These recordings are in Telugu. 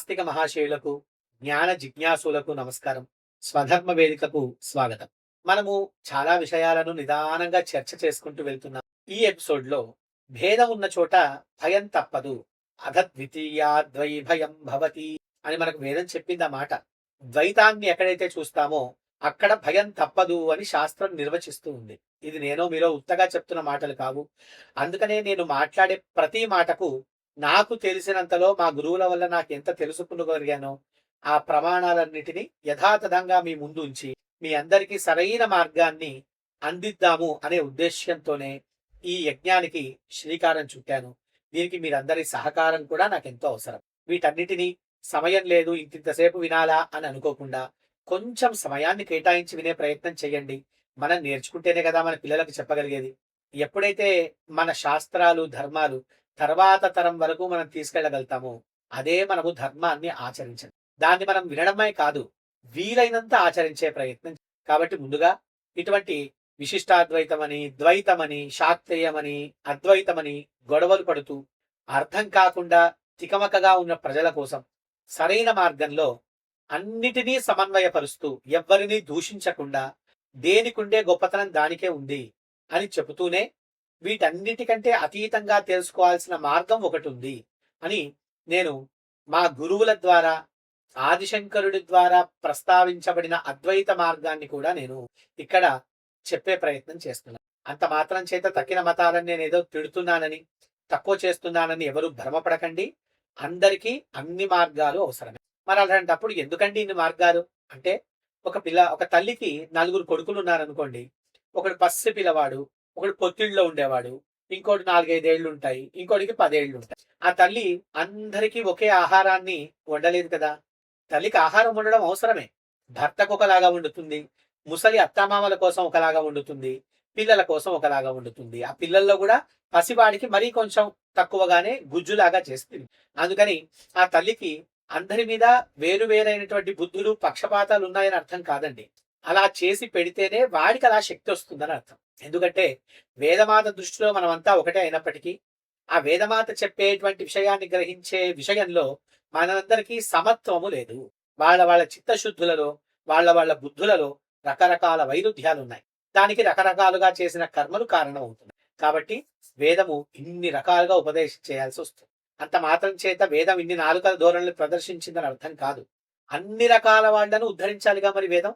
ఆస్తిక మహాశయులకు, జ్ఞాన జిజ్ఞాసులకు నమస్కారం. స్వధర్మ వేదికకు స్వాగతం. మనము చాలా విషయాలను నిదానంగా చర్చ చేసుకుంటూ వెళ్తున్నాం. ఈ ఎపిసోడ్లో భేదం ఉన్న చోట భయం తప్పదు, అధద్వితీయా ద్వైభయం భవతి అని మనకు వేదం చెప్పింది ఆ మాట. ద్వైతాన్ని ఎక్కడైతే చూస్తామో అక్కడ భయం తప్పదు అని శాస్త్రం నిర్వచిస్తూ ఉంది. ఇది నేనో మీరో ఉత్తగా చెప్తున్న మాటలు కావు. అందుకనే నేను మాట్లాడే ప్రతి మాటకు నాకు తెలిసినంతలో మా గురువుల వల్ల నాకు ఎంత తెలుసుకునగలిగానో ఆ ప్రమాణాలన్నిటినీ యథాతథంగా మీ ముందు ఉంచి మీ అందరికీ సరైన మార్గాన్ని అందిద్దాము అనే ఉద్దేశ్యంతోనే ఈ యజ్ఞానికి శ్రీకారం చుట్టాను. దీనికి మీరందరి సహకారం కూడా నాకు ఎంతో అవసరం. వీటన్నిటినీ సమయం లేదు ఇంతింతసేపు వినాలా అని అనుకోకుండా కొంచెం సమయాన్ని కేటాయించి వినే ప్రయత్నం చేయండి. మనం నేర్చుకుంటేనే కదా మన పిల్లలకు చెప్పగలిగేది. ఎప్పుడైతే మన శాస్త్రాలు ధర్మాలు తర్వాత తరం వరకు మనం తీసుకెళ్లగలుగుతామో అదే మనము ధర్మాన్ని ఆచరించండి. దాన్ని మనం వినడమే కాదు, వీలైనంత ఆచరించే ప్రయత్నం. కాబట్టి ముందుగా ఇటువంటి విశిష్టాద్వైతమని, ద్వైతమని, శాక్తేయమని, అద్వైతమని గొడవలు పడుతూ అర్థం కాకుండా తికమకగా ఉన్న ప్రజల కోసం సరైన మార్గంలో అన్నిటినీ సమన్వయపరుస్తూ ఎవ్వరినీ దూషించకుండా దేనికుండే గొప్పతనం దానికే ఉంది అని చెబుతూనే వీటన్నిటికంటే అతీతంగా తెలుసుకోవాల్సిన మార్గం ఒకటి ఉంది అని నేను మా గురువుల ద్వారా ఆదిశంకరుడి ద్వారా ప్రస్తావించబడిన అద్వైత మార్గాన్ని కూడా నేను ఇక్కడ చెప్పే ప్రయత్నం చేస్తున్నాను. అంత మాత్రం చేత తక్కిన మతాలను నేను ఏదో తిడుతున్నానని, తక్కువ చేస్తున్నానని ఎవరు భ్రమపడకండి. అందరికీ అన్ని మార్గాలు అవసరమే. మరి అలాంటప్పుడు ఎందుకండి ఇన్ని మార్గాలు అంటే, ఒక తల్లికి నలుగురు కొడుకులు ఉన్నారనుకోండి. ఒకడు పసి పిల్లవాడు, ఒకడు పొత్తిళ్ళలో ఉండేవాడు, ఇంకోటి 4-5 ఏళ్ళు ఉంటాయి, ఇంకోటికి 10 ఏళ్ళు ఉంటాయి. ఆ తల్లి అందరికీ ఒకే ఆహారాన్ని వండలేదు కదా. తల్లికి ఆహారం వండడం అవసరమే. భర్తకు ఒకలాగా వండుతుంది, ముసలి అత్తామామల కోసం ఒకలాగా వండుతుంది, పిల్లల కోసం ఒకలాగా వండుతుంది. ఆ పిల్లల్లో కూడా పసివాడికి మరీ కొంచెం తక్కువగానే గుజ్జులాగా చేస్తుంది. అందుకని ఆ తల్లికి అందరి మీద వేరువేరైనటువంటి బుద్ధులు, పక్షపాతాలు ఉన్నాయని అర్థం కాదండి. అలా చేసి పెడితేనే వాడికి అలా శక్తి వస్తుందని అర్థం. ఎందుకంటే వేదమాత దృష్టిలో మనమంతా ఒకటే అయినప్పటికీ ఆ వేదమాత చెప్పేటువంటి విషయాన్ని గ్రహించే విషయంలో మనందరికీ సమత్వము లేదు. వాళ్ళ వాళ్ళ చిత్తశుద్ధులలో, వాళ్ళ బుద్ధులలో రకరకాల వైరుధ్యాలు ఉన్నాయి. దానికి రకరకాలుగా చేసిన కర్మలు కారణం అవుతున్నాయి. కాబట్టి వేదము ఇన్ని రకాలుగా ఉపదేశం చేయాల్సి వస్తుంది. అంత మాత్రం చేత వేదం ఇన్ని నాలుకల ధోరణులు ప్రదర్శించిందని అర్థం కాదు. అన్ని రకాల వాళ్ళను ఉద్ధరించాలిగా మరి వేదం.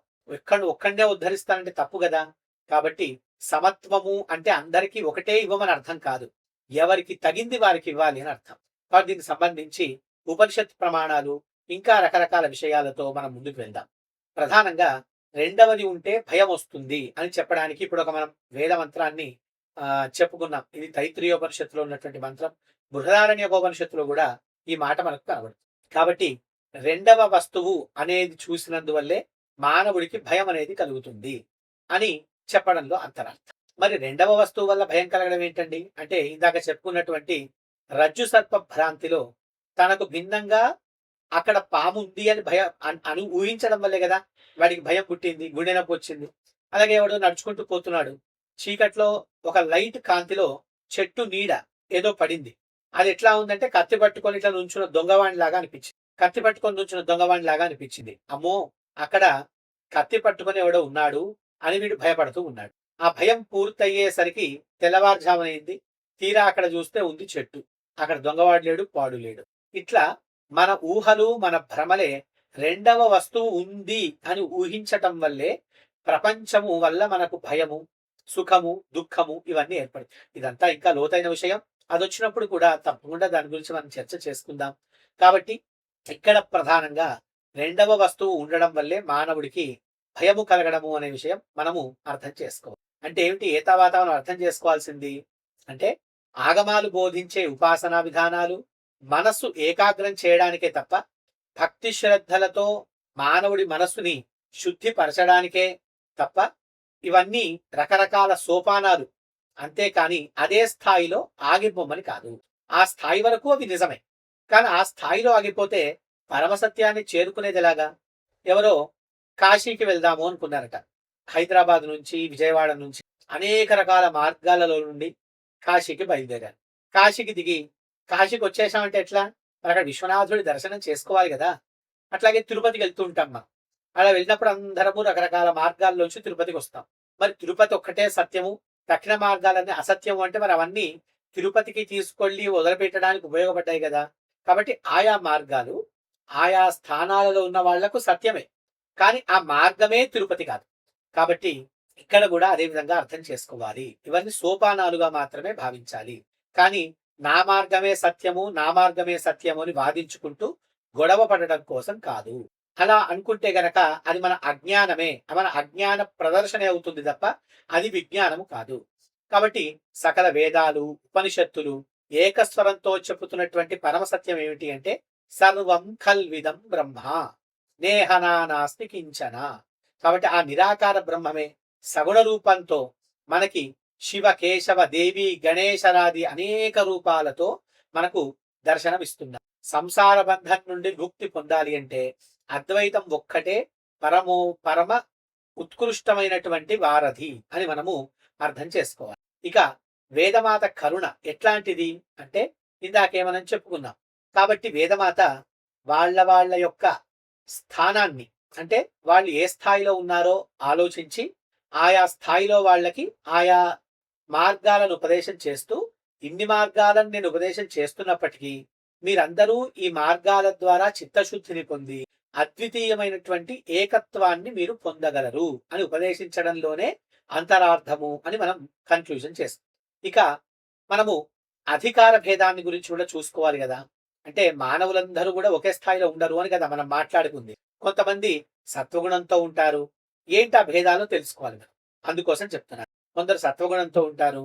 ఒక్కడే ఉద్ధరిస్తానంటే తప్పు కదా. కాబట్టి సమత్వము అంటే అందరికీ ఒకటే ఇవ్వమని అర్థం కాదు, ఎవరికి తగింది వారికి ఇవ్వాలి అని అర్థం. కాబట్టి దీనికి సంబంధించి ఉపనిషత్ ప్రమాణాలు ఇంకా రకరకాల విషయాలతో మనం ముందుకు వెళ్దాం. ప్రధానంగా రెండవది ఉంటే భయం వస్తుంది అని చెప్పడానికి ఇప్పుడు మనం వేద మంత్రాన్ని చెప్పుకున్నాం. ఇది తైత్రీయోపనిషత్తులో ఉన్నటువంటి మంత్రం. బృహదారణ్యకోపనిషత్తులో కూడా ఈ మాట మనకు కనబడుతుంది. కాబట్టి రెండవ వస్తువు అనేది చూసినందువల్లే మానవుడికి భయం అనేది కలుగుతుంది అని చెప్పడంలో అంతరార్థం. మరి రెండవ వస్తువు వల్ల భయం కలగడం ఏంటండి అంటే, ఇందాక చెప్పుకున్నటువంటి రజ్జు సర్ప భ్రాంతిలో తనకు భిన్నంగా అక్కడ పాము ఉంది అని భయం ఊహించడం వల్లే కదా వాడికి భయం పుట్టింది, గుండె నొప్పి వచ్చింది. అలాగే ఎవడో నడుచుకుంటూ పోతున్నాడు, చీకట్లో ఒక లైట్ కాంతిలో చెట్టు నీడ ఏదో పడింది. అది ఎట్లా ఉందంటే కత్తి పట్టుకొని ఇట్లా నుంచున్న దొంగవాణి లాగా అనిపించింది. కత్తి పట్టుకొని నుంచున్న దొంగవాణి లాగా అనిపించింది. అమ్మో, అక్కడ కత్తి పట్టుకొని ఎవడో ఉన్నాడు అని వీడు భయపడుతూ ఉన్నాడు. ఆ భయం పూర్తయ్యేసరికి తెల్లవారుజామునైంది. తీరా అక్కడ చూస్తే ఉంది చెట్టు. అక్కడ దొంగవాడు లేడు, పాడు లేడు. ఇట్లా మన ఊహలు, మన భ్రమలే రెండవ వస్తువు ఉంది అని ఊహించటం వల్లే ప్రపంచము వల్ల మనకు భయము, సుఖము, దుఃఖము ఇవన్నీ ఏర్పడతాయి. ఇదంతా ఇంకా లోతైన విషయం. అది వచ్చినప్పుడు కూడా తప్పకుండా దాని గురించి మనం చర్చ చేసుకుందాం. కాబట్టి ఇక్కడ ప్రధానంగా రెండవ వస్తువు ఉండడం వల్లే మానవుడికి భయము కలగడము అనే విషయం మనము అర్థం చేసుకోవాలి. అంటే ఏమిటి ఏతావాతావనం అర్థం చేసుకోవాల్సింది అంటే, ఆగమాలు బోధించే ఉపాసనా విధానాలు మనస్సు ఏకాగ్రం చేయడానికే తప్ప, భక్తి శ్రద్ధలతో మానవుడి మనస్సుని శుద్ధిపరచడానికే తప్ప, ఇవన్నీ రకరకాల సోపానాలు. అంతేకాని అదే స్థాయిలో ఆగిపోమని కాదు. ఆ స్థాయి వరకు అవి నిజమే, కానీ ఆ స్థాయిలో ఆగిపోతే పరమసత్యాన్ని చేరుకునేది ఎలాగా? ఎవరో కాశీకి వెళ్దాము అనుకున్నారట. హైదరాబాద్ నుంచి, విజయవాడ నుంచి అనేక రకాల మార్గాలలో నుండి కాశీకి బయలుదేరారు. కాశీకి దిగి కాశీకి వచ్చేసామంటే ఎట్లా? మరి అక్కడ విశ్వనాథుడి దర్శనం చేసుకోవాలి కదా. అట్లాగే తిరుపతికి వెళ్తూ ఉంటాం మనం. అలా వెళ్ళినప్పుడు అందరము రకరకాల మార్గాల్లోంచి తిరుపతికి వస్తాం. మరి తిరుపతి ఒక్కటే సత్యము, దక్షిణ మార్గాలన్నీ అసత్యము అంటే మరి అవన్నీ తిరుపతికి తీసుకెళ్ళి వదిలిపెట్టడానికి ఉపయోగపడ్డాయి కదా. కాబట్టి ఆయా మార్గాలు ఆయా స్థానాలలో ఉన్న వాళ్లకు సత్యమే, కానీ ఆ మార్గమే తిరుపతి కాదు. కాబట్టి ఇక్కడ కూడా అదే విధంగా అర్థం చేసుకోవాలి. ఇవన్నీ సోపానాలుగా మాత్రమే భావించాలి. కానీ నా మార్గమే సత్యము, నా మార్గమే సత్యము అని వాదించుకుంటూ గొడవ పడడం కోసం కాదు. అలా అనుకుంటే గనక అది మన అజ్ఞానమే, మన అజ్ఞాన ప్రదర్శనే అవుతుంది తప్ప అది విజ్ఞానము కాదు. కాబట్టి సకల వేదాలు, ఉపనిషత్తులు ఏకస్వరంతో చెప్పుతున్నటువంటి పరమ సత్యం ఏమిటి అంటే సర్వం కల్విదం బ్రహ్మ నేహనా నాస్తి కించన. కాబట్టి ఆ నిరాకార బ్రహ్మమే సగుణ రూపంతో మనకి శివ, కేశవ, దేవి, గణేశరాది అనేక రూపాలతో మనకు దర్శనమిస్తున్నారు. సంసార బంధం నుండి ముక్తి పొందాలి అంటే అద్వైతం ఒక్కటే పరమ ఉత్కృష్టమైనటువంటి వారధి అని మనము అర్థం చేసుకోవాలి. ఇక వేదమాత కరుణ ఎట్లాంటిది అంటే ఇందాకేమనం చెప్పుకున్నాం. కాబట్టి వేదమాత వాళ్ళ యొక్క స్థానాన్ని, అంటే వాళ్ళు ఏ స్థాయిలో ఉన్నారో ఆలోచించి ఆయా స్థాయిలో వాళ్ళకి ఆయా మార్గాలను ఉపదేశం చేస్తూ, ఇన్ని మార్గాలను నేను ఉపదేశం చేస్తున్నప్పటికీ మీరందరూ ఈ మార్గాల ద్వారా చిత్తశుద్ధిని పొంది అద్వితీయమైనటువంటి ఏకత్వాన్ని మీరు పొందగలరు అని ఉపదేశించడంలోనే అంతరార్థము అని మనం కన్క్లూజన్ చేస్తాం. ఇక మనము అధికార భేదాన్ని గురించి కూడా చూసుకోవాలి కదా. అంటే మానవులందరూ కూడా ఒకే స్థాయిలో ఉండరు అని కదా మనం మాట్లాడుకుంది. కొంతమంది సత్వగుణంతో ఉంటారు. ఏంటి ఆ భేదాలు తెలుసుకోవాలి మనం. అందుకోసం చెప్తున్నారు. కొందరు సత్వగుణంతో ఉంటారు,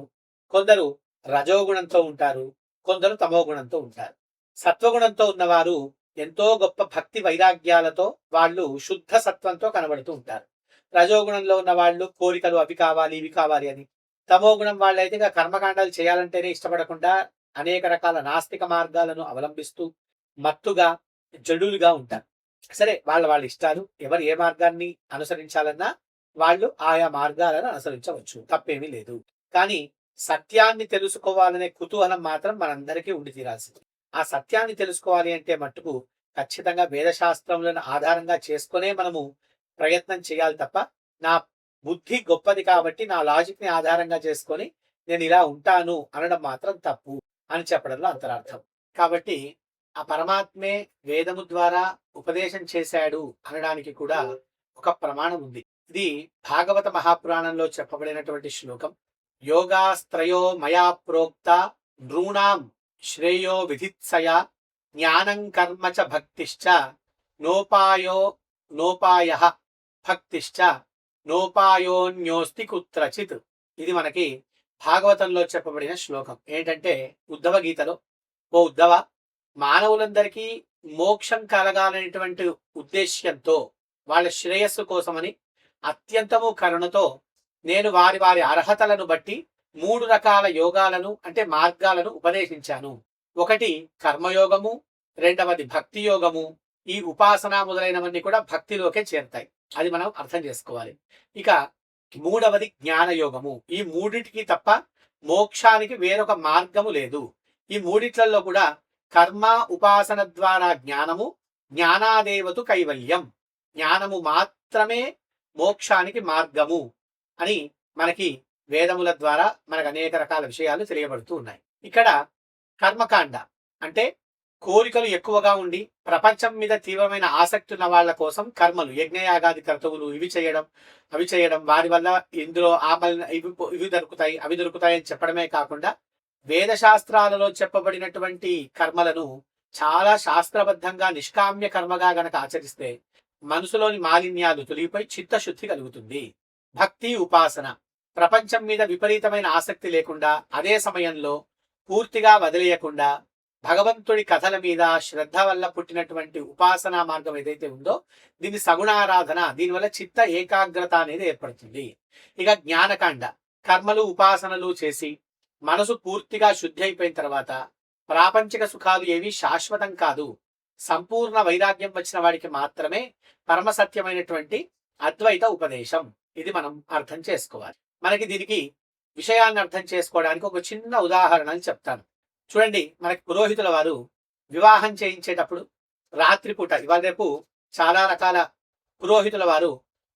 కొందరు రజోగుణంతో ఉంటారు, కొందరు తమోగుణంతో ఉంటారు. సత్వగుణంతో ఉన్నవారు ఎంతో గొప్ప భక్తి వైరాగ్యాలతో వాళ్ళు శుద్ధ సత్వంతో కనబడుతూ ఉంటారు. రజోగుణంలో ఉన్న వాళ్ళు కోరికలు అవి కావాలి ఇవి కావాలి అని. తమోగుణం వాళ్ళైతే కర్మకాండాలు చేయాలంటేనే ఇష్టపడకుండా అనేక రకాల నాస్తిక మార్గాలను అవలంబిస్తూ మత్తుగా జడులుగా ఉంటారు. సరే, వాళ్ళ ఇష్టాలు. ఎవరు ఏ మార్గాన్ని అనుసరించాలన్నా వాళ్ళు ఆయా మార్గాలను అనుసరించవచ్చు, తప్పేమీ లేదు. కానీ సత్యాన్ని తెలుసుకోవాలనే కుతూహలం మాత్రం మనందరికీ ఉండి తీరాల్సింది. ఆ సత్యాన్ని తెలుసుకోవాలి అంటే మట్టుకు ఖచ్చితంగా వేదశాస్త్రములను ఆధారంగా చేసుకునే మనము ప్రయత్నం చేయాలి తప్ప నా బుద్ధి గొప్పది కాబట్టి నా లాజిక్ ని ఆధారంగా చేసుకొని నేను ఇలా ఉంటాను అనడం మాత్రం తప్పు అని చెప్పడంలో అంతరార్థం. కాబట్టి ఆ పరమాత్మే వేదము ద్వారా ఉపదేశం చేశాడు అనడానికి కూడా ఒక ప్రమాణం ఉంది. ఇది భాగవత మహాపురాణంలో చెప్పబడినటువంటి శ్లోకం. యోగాస్త్రయో మయా ప్రోక్త నృణాం శ్రేయో విధిత్సయ జ్ఞానం కర్మ చ భక్తిశ్చ నోపాయః భక్తిశ్చ నోపాయోన్యోస్తి కుత్రచిత్. ఇది మనకి భాగవతంలో చెప్పబడిన శ్లోకం. ఏంటంటే ఉద్ధవ గీతలో, ఓ ఉద్ధవ, మానవులందరికీ మోక్షం కలగాలనేటువంటి ఉద్దేశ్యంతో వాళ్ళ శ్రేయస్సు కోసమని అత్యంతము కరుణతో నేను వారి అర్హతలను బట్టి 3 రకాల యోగాలను అంటే మార్గాలను ఉపదేశించాను. ఒకటి కర్మయోగము, రెండవది భక్తి యోగము. ఈ ఉపాసన మొదలైనవన్నీ కూడా భక్తిలోకే చేరుతాయి. అది మనం అర్థం చేసుకోవాలి. ఇక మూడవది జ్ఞానయోగము. ఈ మూడిటికి తప్ప మోక్షానికి వేరొక మార్గము లేదు. ఈ మూడిట్లలో కూడా కర్మ ఉపాసన ద్వారా జ్ఞానము, జ్ఞానాదేవతు కైవల్యం, జ్ఞానము మాత్రమే మోక్షానికి మార్గము అని మనకి వేదముల ద్వారా మనకు అనేక రకాల విషయాలు తెలియబడుతూ ఉన్నాయి. ఇక్కడ కర్మకాండ అంటే కోరికలు ఎక్కువగా ఉండి ప్రపంచం మీద తీవ్రమైన ఆసక్తి ఉన్న వాళ్ళ కోసం కర్మలు, యజ్ఞయాగాది కర్తవులు ఇవి చేయడం అవి చేయడం, వారి వల్ల ఇందులో ఇవి దొరుకుతాయి అవి దొరుకుతాయి అని చెప్పడమే కాకుండా వేదశాస్త్రాలలో చెప్పబడినటువంటి కర్మలను చాలా శాస్త్రబద్ధంగా నిష్కామ్య కర్మగా గనక ఆచరిస్తే మనసులోని మాలిన్యాలు తొలగిపోయి చిత్తశుద్ధి కలుగుతుంది. భక్తి ఉపాసన ప్రపంచం మీద విపరీతమైన ఆసక్తి లేకుండా అదే సమయంలో పూర్తిగా వదిలేయకుండా భగవంతుడి కథల మీద శ్రద్ధ వల్ల పుట్టినటువంటి ఉపాసనా మార్గం ఏదైతే ఉందో దీన్ని సగుణారాధన, దీనివల్ల చిత్త ఏకాగ్రత అనేది ఏర్పడుతుంది. ఇక జ్ఞానకాండ కర్మలు ఉపాసనలు చేసి మనసు పూర్తిగా శుద్ధి అయిపోయిన తర్వాత ప్రాపంచిక సుఖాలు ఏవి శాశ్వతం కాదు, సంపూర్ణ వైరాగ్యం వచ్చిన వాడికి మాత్రమే పరమసత్యమైనటువంటి అద్వైత ఉపదేశం. ఇది మనం అర్థం చేసుకోవాలి. మనకి దీనికి విషయాన్ని అర్థం చేసుకోవడానికి ఒక చిన్న ఉదాహరణ చెప్తాను. చూడండి, మనకి పురోహితుల వారు వివాహం చేయించేటప్పుడు రాత్రిపూట, ఇవాళ రేపు చాలా రకాల పురోహితుల వారు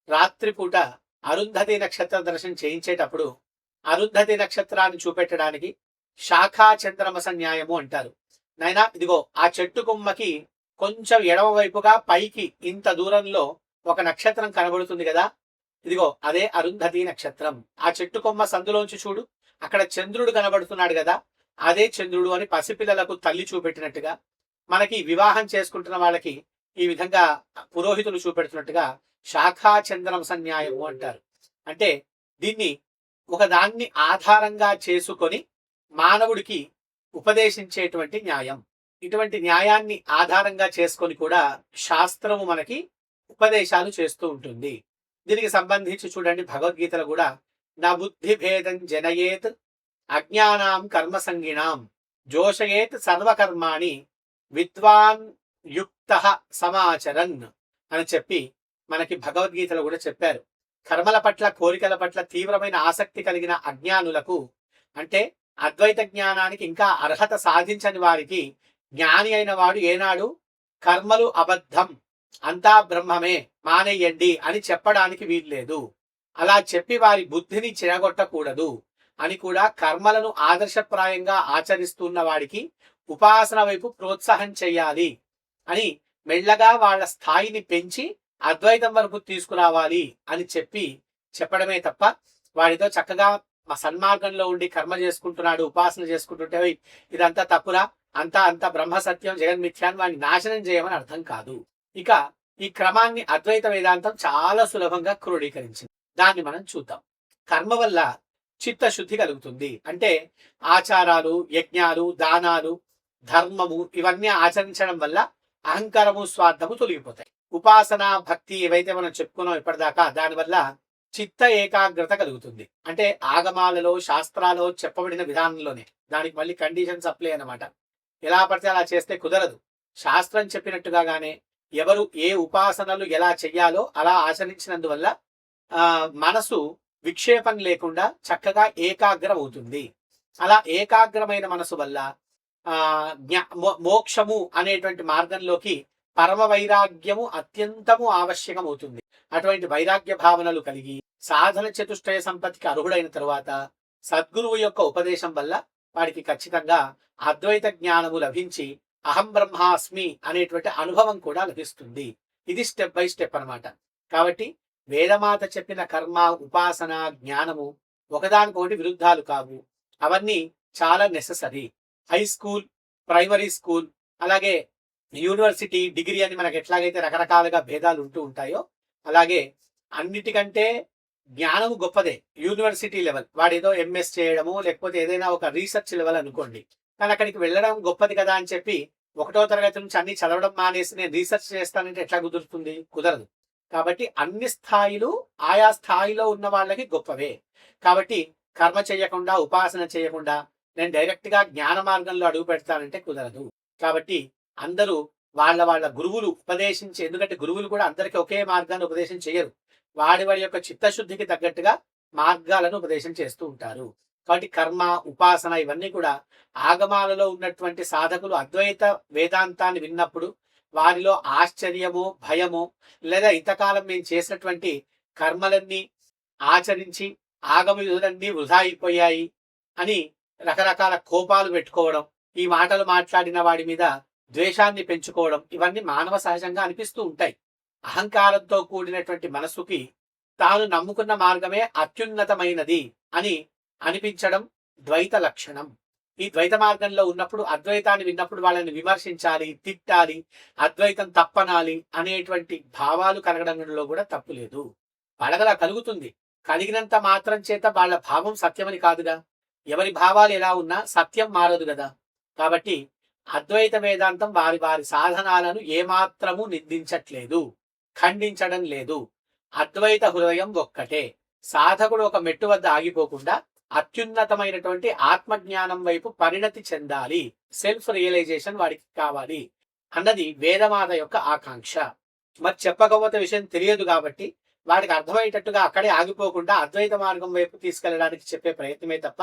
రాత్రిపూట అరుంధతి నక్షత్ర దర్శనం చేయించేటప్పుడు అరుంధతి నక్షత్రాన్ని చూపెట్టడానికి శాఖా చంద్రమస న్యాయము అంటారు. నైనా ఇదిగో ఆ చెట్టు కొమ్మకి కొంచెం ఎడమ వైపుగా పైకి ఇంత దూరంలో ఒక నక్షత్రం కనబడుతుంది కదా, ఇదిగో అదే అరుంధతి నక్షత్రం. ఆ చెట్టు కొమ్మ సందులోంచి చూడు, అక్కడ చంద్రుడు కనబడుతున్నాడు కదా, అదే చంద్రుడు అని పసిపిల్లలకు తల్లి చూపెట్టినట్టుగా మనకి వివాహం చేసుకుంటున్న వాళ్ళకి ఈ విధంగా పురోహితులు చూపెడుతున్నట్టుగా శాఖా చంద్రమస న్యాయము అంటారు. అంటే దీన్ని ఒకదాన్ని ఆధారంగా చేసుకొని మానవుడికి ఉపదేశించేటువంటి న్యాయం. ఇటువంటి న్యాయాన్ని ఆధారంగా చేసుకొని కూడా శాస్త్రము మనకి ఉపదేశాలు చేస్తూ ఉంటుంది. దీనికి సంబంధించి చూడండి, భగవద్గీతలో కూడా నా బుద్ధి భేదం జనయేత్ అజ్ఞానాం కర్మ సంగిణాం జోషయేత్ సర్వకర్మాణి విద్వాన్ యుక్త సమాచరన్ అని చెప్పి మనకి భగవద్గీతలో కూడా చెప్పారు. కర్మల పట్ల, కోరికల పట్ల తీవ్రమైన ఆసక్తి కలిగిన అజ్ఞానులకు, అంటే అద్వైత జ్ఞానానికి ఇంకా అర్హత సాధించని వారికి జ్ఞాని అయిన వాడు ఏనాడు కర్మలు అబద్ధం, అంతా బ్రహ్మమే, మానేయండి అని చెప్పడానికి వీల్లేదు. అలా చెప్పి వారి బుద్ధిని చెడగొట్టకూడదు అని కూడా కర్మలను ఆదర్శప్రాయంగా ఆచరిస్తున్న వాడికి ఉపాసన వైపు ప్రోత్సాహం చెయ్యాలి అని మెల్లగా వాళ్ళ స్థాయిని పెంచి అద్వైతం వరకు తీసుకురావాలి అని చెప్పడమే తప్ప వాడితో చక్కగా సన్మార్గంలో ఉండి కర్మ చేసుకుంటున్నాడు, ఉపాసన చేసుకుంటుంటే ఇదంతా తప్పురా, అంతా బ్రహ్మ సత్యం జగన్మిథ్యాన్ని వాడిని నాశనం చేయమని అర్థం కాదు. ఇక ఈ క్రమాన్ని అద్వైత వేదాంతం చాలా సులభంగా క్రోడీకరించింది. దాన్ని మనం చూద్దాం. కర్మ వల్ల చిత్తశుద్ధి కలుగుతుంది. అంటే ఆచారాలు, యజ్ఞాలు, దానాలు, ధర్మము ఇవన్నీ ఆచరించడం వల్ల అహంకారము, స్వార్థము తొలగిపోతాయి. ఉపాసన, భక్తి ఏవైతే మనం చెప్పుకున్నాం ఇప్పటిదాకా, దానివల్ల చిత్త ఏకాగ్రత కలుగుతుంది. అంటే ఆగమాలలో, శాస్త్రాలలో చెప్పబడిన విధానంలోనే. దానికి మళ్ళీ కండిషన్స్ అప్లై అన్నమాట. ఎలా పడితే అలా చేస్తే కుదరదు. శాస్త్రం చెప్పినట్టుగానే ఎవరు ఏ ఉపాసనలు ఎలా చెయ్యాలో అలా ఆచరించినందువల్ల మనసు విక్షేపం లేకుండా చక్కగా ఏకాగ్రం అవుతుంది. అలా ఏకాగ్రమైన మనసు వల్ల మోక్షము అనేటువంటి మార్గంలోకి పరమ వైరాగ్యము అత్యంతము ఆవశ్యకం అవుతుంది. అటువంటి వైరాగ్య భావనలు కలిగి సాధన చతుష్టయ సంపత్తికి అర్హుడైన తరువాత సద్గురువు యొక్క ఉపదేశం వల్ల వాడికి ఖచ్చితంగా అద్వైత జ్ఞానము లభించి అహం బ్రహ్మాస్మి అనేటువంటి అనుభవం కూడా లభిస్తుంది. ఇది స్టెప్ బై స్టెప్ అన్నమాట. కాబట్టి వేదమాత చెప్పిన కర్మ, ఉపాసన, జ్ఞానము ఒకదానికొకటి విరుద్ధాలు కావు. అవన్నీ చాలా necessary. High school, primary school, అలాగే యూనివర్సిటీ, డిగ్రీ అని మనకు ఎట్లాగైతే రకరకాలుగా భేదాలు ఉంటూ ఉంటాయో, అలాగే అన్నిటికంటే జ్ఞానము గొప్పదే యూనివర్సిటీ లెవెల్. వాడేదో ఎంఎస్ చేయడము, లేకపోతే ఏదైనా ఒక రీసెర్చ్ లెవెల్ అనుకోండి. కానీ అక్కడికి వెళ్ళడం గొప్పది కదా అని చెప్పి 1వ తరగతి నుంచి అన్ని చదవడం మానేసి నేను రీసెర్చ్ చేస్తానంటే ఎట్లా కుదురుతుంది? కుదరదు. కాబట్టి అన్ని స్థాయిలు ఆయా స్థాయిలో ఉన్న వాళ్ళకి గొప్పవే. కాబట్టి కర్మ చేయకుండా, ఉపాసన చేయకుండా నేను డైరెక్ట్ గా జ్ఞాన మార్గంలో అడుగు పెడతానంటే కుదరదు. కాబట్టి అందరూ వాళ్ళ గురువులు ఉపదేశించి, ఎందుకంటే గురువులు కూడా అందరికీ ఒకే మార్గాన్ని ఉపదేశం చేయరు. వాడి యొక్క చిత్తశుద్ధికి తగ్గట్టుగా మార్గాలను ఉపదేశం చేస్తూ ఉంటారు. కాబట్టి కర్మ, ఉపాసన ఇవన్నీ కూడా ఆగమాలలో ఉన్నటువంటి సాధకులు అద్వైత వేదాంతాన్ని విన్నప్పుడు వారిలో ఆశ్చర్యమో, భయమో, లేదా ఇంతకాలం మేము చేసినటువంటి కర్మలన్నీ ఆచరించి ఆగమ విధులన్నీ వృధా అయిపోయాయి అని రకరకాల కోపాలు పెట్టుకోవడం, ఈ మాటలు మాట్లాడిన వాడి మీద ద్వేషాన్ని పెంచుకోవడం, ఇవన్నీ మానవ సహజంగా అనిపిస్తూ ఉంటాయి. అహంకారంతో కూడినటువంటి మనసుకి తాను నమ్ముకున్న మార్గమే అత్యున్నతమైనది అని అనిపించడం ద్వైత లక్షణం. ఈ ద్వైత మార్గంలో ఉన్నప్పుడు, అద్వైతాన్ని విన్నప్పుడు వాళ్ళని విమర్శించాలి, తిట్టాలి, అద్వైతం తప్పనాలి అనేటువంటి భావాలు కలగడంలో కూడా తప్పు లేదు. వాళ్ళకలా కలుగుతుంది. కలిగినంత మాత్రం చేత వాళ్ళ భావం సత్యమని కాదుగా. ఎవరి భావాలు ఎలా ఉన్నా సత్యం మారదు కదా. కాబట్టి అద్వైత వేదాంతం వారి సాధనాలను ఏమాత్రము నిందించట్లేదు, ఖండించడం లేదు. అద్వైత హృదయం ఒక్కటే. సాధకుడు ఒక మెట్టు వద్ద ఆగిపోకుండా అత్యున్నతమైనటువంటి ఆత్మజ్ఞానం వైపు పరిణతి చెందాలి. సెల్ఫ్ రియలైజేషన్ వాడికి కావాలి అన్నది వేదమాత యొక్క ఆకాంక్ష. మరి చెప్పకపోతే విషయం తెలియదు కాబట్టి వాడికి అర్థమయ్యేటట్టుగా అక్కడే ఆగిపోకుండా అద్వైత మార్గం వైపు తీసుకెళ్లడానికి చెప్పే ప్రయత్నమే తప్ప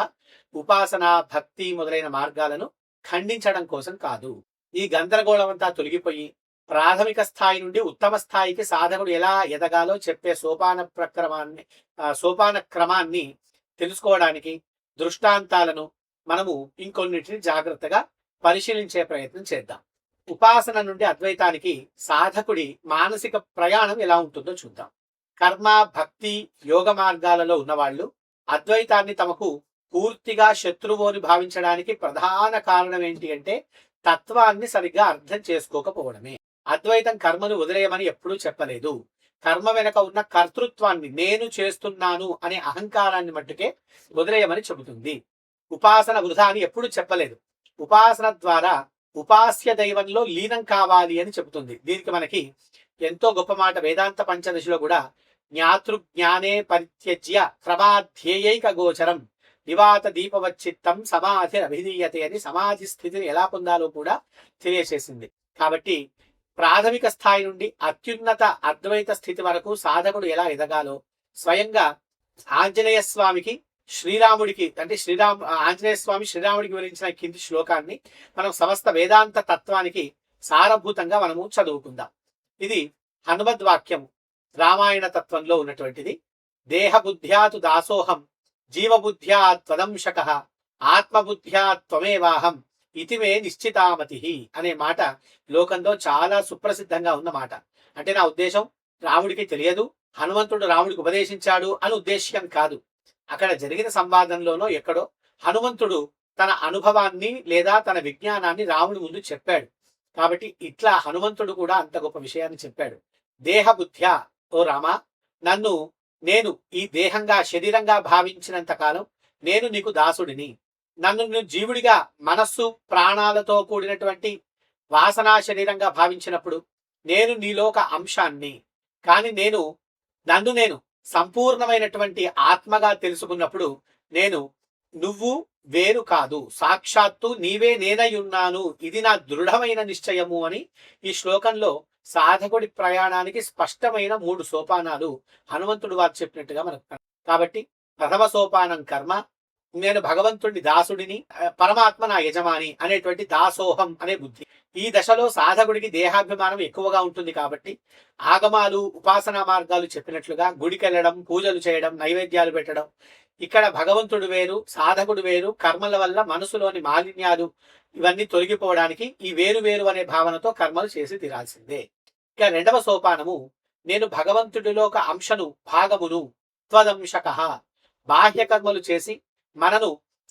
ఉపాసన, భక్తి మొదలైన మార్గాలను ఖండించడం కోసం కాదు. ఈ గందరగోళం అంతా తొలగిపోయి ప్రాథమిక స్థాయి నుండి ఉత్తమ స్థాయికి సాధకుడు ఎలా ఎదగాలో చెప్పే సోపాన క్రమాన్ని తెలుసుకోవడానికి దృష్టాంతాలను మనము ఇంకొన్నిటిని జాగ్రత్తగా పరిశీలించే ప్రయత్నం చేద్దాం. ఉపాసన నుండి అద్వైతానికి సాధకుడి మానసిక ప్రయాణం ఎలా ఉంటుందో చూద్దాం. కర్మ, భక్తి, యోగ మార్గాలలో ఉన్నవాళ్ళు అద్వైతాన్ని తమకు పూర్తిగా శత్రువు అని భావించడానికి ప్రధాన కారణం ఏంటి అంటే తత్వాన్ని సరిగ్గా అర్థం చేసుకోకపోవడమే. అద్వైతం కర్మను వదిలేయమని ఎప్పుడూ చెప్పలేదు. కర్మ వెనక ఉన్న కర్తృత్వాన్ని, నేను చేస్తున్నాను అనే అహంకారాన్ని మట్టుకే వదిలేయమని చెబుతుంది. ఉపాసన వృధా అని ఎప్పుడూ చెప్పలేదు. ఉపాసన ద్వారా ఉపాస్య దైవంలో లీనం కావాలి అని చెబుతుంది. దీనికి మనకి ఎంతో గొప్ప మాట వేదాంత పంచదశిలో కూడా జ్ఞాతృజ్ఞానే పరిత్యజ్య క్రమాధ్యేయైక గోచరం నివాత దీపవచ్చిత్తం సమాధి అభిధీయతే అని సమాధి స్థితిని ఎలా పొందాలో కూడా తెలియచేసింది. కాబట్టి ప్రాథమిక స్థాయి నుండి అత్యున్నత అద్వైత స్థితి వరకు సాధకుడు ఎలా ఎదగాలో స్వయంగా ఆంజనేయ స్వామికి శ్రీరాముడికి అంటే ఆంజనేయ స్వామి శ్రీరాముడికి వివరించిన కింది శ్లోకాన్ని మనం సమస్త వేదాంత తత్వానికి సారభూతంగా మనము చదువుకుందాం. ఇది హనుమద్వాక్యం, రామాయణ తత్వంలో ఉన్నటువంటిది. దేహబుద్ధ్యాతు దాసోహం జీవబుద్ధ్యా త్వదంశక ఆత్మబుద్ధ్యా త్వమేవాహం ఇతిమే నిశ్చితామతి అనే మాట లోకంలో చాలా సుప్రసిద్ధంగా ఉన్న మాట. అంటే నా ఉద్దేశం రాముడికి తెలియదు, హనుమంతుడు రాముడికి ఉపదేశించాడు అని ఉద్దేశ్యం కాదు. అక్కడ జరిగిన సంవాదంలోనో ఎక్కడో హనుమంతుడు తన అనుభవాన్ని లేదా తన విజ్ఞానాన్ని రాముడి ముందు చెప్పాడు. కాబట్టి ఇట్లా హనుమంతుడు కూడా అంత గొప్ప విషయాన్ని చెప్పాడు. దేహబుద్ధ్యా, ఓ రామా, నేను ఈ దేహంగా శరీరంగా భావించినంత కాలం నేను నీకు దాసుడిని. నన్ను జీవుడిగా మనస్సు ప్రాణాలతో కూడినటువంటి వాసనా శరీరంగా భావించినప్పుడు నేను నీలోక అంశాన్ని. కానీ నన్ను నేను సంపూర్ణమైనటువంటి ఆత్మగా తెలుసుకున్నప్పుడు నువ్వు వేరు కాదు, సాక్షాత్తు నీవే నేనై ఉన్నాను, ఇది నా దృఢమైన నిశ్చయము అని ఈ శ్లోకంలో సాధకుడి ప్రయాణానికి స్పష్టమైన 3 సోపానాలు హనుమంతుడు వారు చెప్పినట్టుగా మనకు. కాబట్టి ప్రథమ సోపానం కర్మ, నేను భగవంతుడి దాసుడిని, పరమాత్మ నా యజమాని అనేటువంటి దాసోహం అనే బుద్ధి. ఈ దశలో సాధకుడికి దేహాభిమానం ఎక్కువగా ఉంటుంది. కాబట్టి ఆగమాలు, ఉపాసనా మార్గాలు చెప్పినట్లుగా గుడికెళ్ళడం, పూజలు చేయడం, నైవేద్యాలు పెట్టడం, ఇక్కడ భగవంతుడు వేరు, సాధకుడు వేరు, కర్మల వల్ల మనసులోని మాలిన్యాలు ఇవన్నీ తొలగిపోవడానికి ఈ వేరు వేరు అనే భావనతో కర్మలు చేసి తీరాల్సిందే. ఇక రెండవ సోపానము, నేను భగవంతుడిలో ఒక అంశను, భాగమును, త్వదంశక. బాహ్య కర్మలు చేసి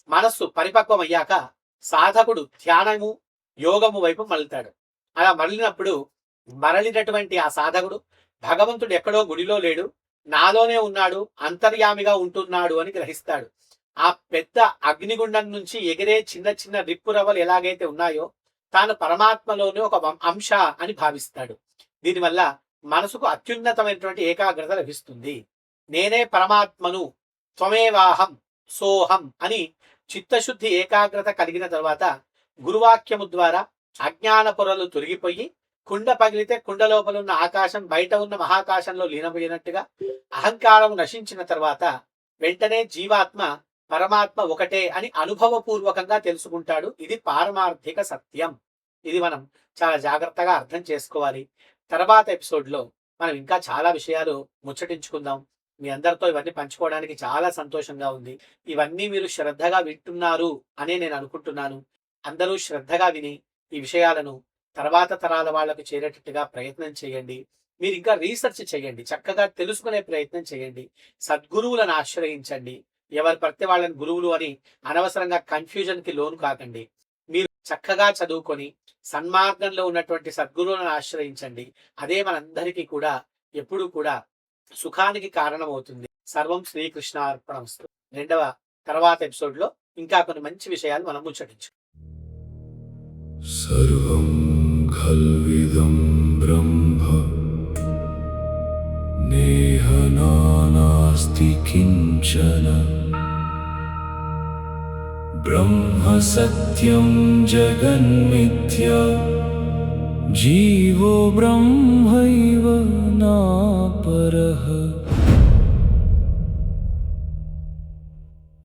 మనస్సు పరిపక్వమయ్యాక సాధకుడు ధ్యానము, యోగము వైపు మళ్ళుతాడు. అలా మరలినటువంటి ఆ సాధకుడు భగవంతుడు ఎక్కడో గుడిలో లేడు, నాలోనే ఉన్నాడు, అంతర్యామిగా ఉంటున్నాడు అని గ్రహిస్తాడు. ఆ పెద్ద అగ్నిగుండం నుంచి ఎగిరే చిన్న చిన్న రిప్పురవ్వలు ఎలాగైతే ఉన్నాయో తాను పరమాత్మలోనే ఒక అంశ అని భావిస్తాడు. దీనివల్ల మనసుకు అత్యున్నతమైనటువంటి ఏకాగ్రత లభిస్తుంది. నేనే పరమాత్మను, త్వమేవాహం సోహం అని చిత్తశుద్ధి ఏకాగ్రత కలిగిన తర్వాత గురువాక్యము ద్వారా అజ్ఞాన పొరలు తొలగిపోయి కుండ పగిలితే కుండ లోపల ఉన్న ఆకాశం బయట ఉన్న మహాకాశంలో లీనమైనట్టుగా అహంకారం నశించిన తర్వాత వెంటనే జీవాత్మ పరమాత్మ ఒకటే అని అనుభవపూర్వకంగా తెలుసుకుంటాడు. ఇది పారమార్థిక సత్యం. ఇది మనం చాలా జాగ్రత్తగా అర్థం చేసుకోవాలి. తర్వాత ఎపిసోడ్లో మనం ఇంకా చాలా విషయాలు ముచ్చటించుకుందాం. మీ అందరితో ఇవన్నీ పంచుకోవడానికి చాలా సంతోషంగా ఉంది. ఇవన్నీ మీరు శ్రద్ధగా వింటున్నారు అనే నేను అనుకుంటున్నాను. అందరూ శ్రద్ధగా విని ఈ విషయాలను తర్వాత తరాల వాళ్లకు చేరేటట్టుగా ప్రయత్నం చేయండి. మీరు ఇంకా రీసెర్చ్ చేయండి, చక్కగా తెలుసుకునే ప్రయత్నం చేయండి, సద్గురువులను ఆశ్రయించండి. ఎవరు పడితే వాళ్ళని గురువులు అని అనవసరంగా కన్ఫ్యూజన్కి లోను కాకండి. మీరు చక్కగా చదువుకొని సన్మార్గంలో ఉన్నటువంటి సద్గురువులను ఆశ్రయించండి. అదే మనందరికీ కూడా ఎప్పుడూ కూడా సుఖానికి కారణమవుతుంది. సర్వం శ్రీకృష్ణార్పణమస్తు. తర్వాత ఎపిసోడ్లో ఇంకా కొన్ని మంచి విషయాలు మనం ముచ్చటించు. సర్వం ఖల్విదం బ్రహ్మ నేహ నానాస్తి కించన బ్రహ్మ సత్యం జగన్మిథ్యా జీవో బ్రహ్మైవ నాపరః.